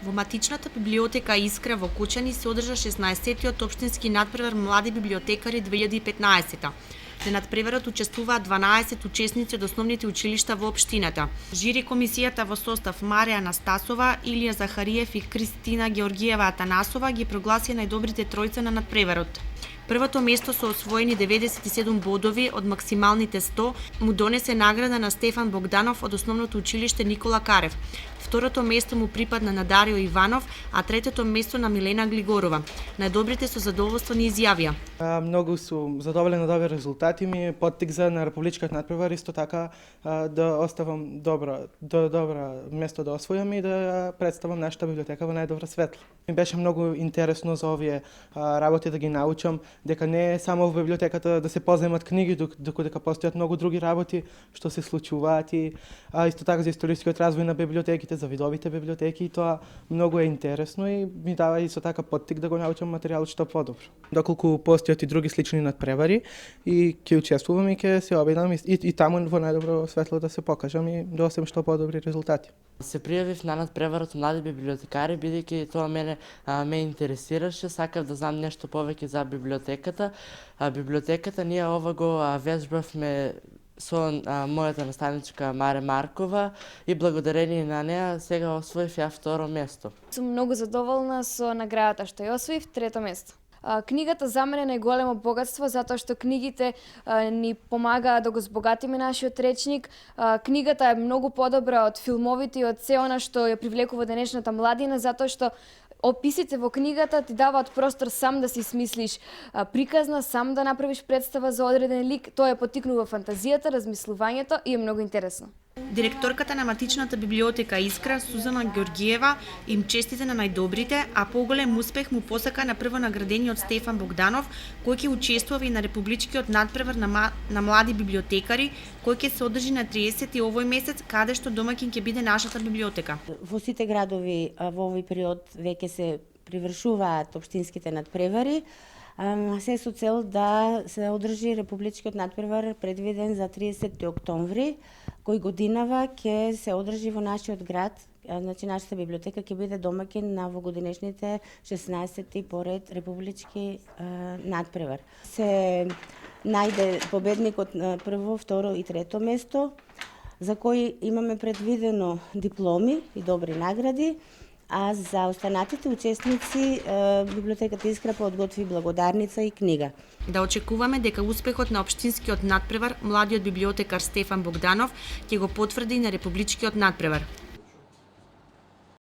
Во матичната библиотека Искра во Кучани се одржа 16-тиот општински надпревар Млади библиотекари 2015. На надпреварот учествуваат 12 учесници од основните училишта во општината. Жири комисијата во состав Марија Анастасова, Илија Захариев и Кристина Георгиева Атанасова ги прогласија најдобрите тројца на надпреварот. Првото место со освоени 97 бодови од максималните 100 му донесе награда на Стефан Богданов од основното училиште Никола Карев. Второто место му припадна на Дарио Иванов, а третото место на Милена Глигорова. Најдобрите со задоволство ни изјавија. Многу сум задоволен од овие резултати, ми е поттик за на републичкиот надпревар, исто така да оставам добра место да освојам и да представам нашата библиотека во најдобра светло. Ми беше многу интересно за овие работи да ги научам, дека не е само во библиотеката да се позајмат книги, дека постојат многу други работи што се случуваат и исто така за историскиот развој на библиотеките, за видовите библиотеки, и тоа многу е интересно и ми дава исто така поттик да го научам материјалот што подобро. Доколку постојат и други слични надпревари и ќе учествувам и ќе се обидам и таму во најдобро светло да се покажам и да осем што подобри резултати. Се пријавив на надпреварот Млади библиотекари бидејќи тоа ме интересираше, сакав да знам нешто повеќе за библиотеката. Библиотеката ние ова го вежбавме со мојата наставничка Маре Маркова и благодарение на неа сега освоив ја второ место. Сум многу задоволна со наградата што ја освоив, трето место. Книгата за мене е најголемо богатство затоа што книгите ни помагаат да го збогатиме нашиот речник. Книгата е многу подобра од филмовите и од се она што ја привлекува денешната младина затоа што описите во книгата ти даваат простор сам да си смислиш приказна, сам да направиш представа за одреден лик. Тоа ја поттикнува фантазијата, размислувањето и е многу интересно. Директорката на матичната библиотека Искра, Сузана Георгиева, им честите на најдобрите, а поголем успех му посака на прво наградениот Стефан Богданов, кој ќе учествува и на републичкиот надпревар на млади библиотекари, кој ќе се одржи на 30 овој месец, каде што домаќин ќе биде нашата библиотека. Во сите градови во овој период веќе се привршуваат општинските надпревари, се со цел да се одржи републичкиот надпревар предвиден за 30 октомври, кој годинава ќе се одржи во нашиот град. Значи, нашата библиотека ќе биде домаќин на вогодинешните 16-ти поред републички надпревар. Се најде победникот на прво, второ и трето место, за кој имаме предвидено дипломи и добри награди, а за останатите учесници библиотеката Искра подготви благодарница и книга. Да очекуваме дека успехот на општинскиот надпревар младиот библиотекар Стефан Богданов ќе го потврди и на републичкиот надпревар.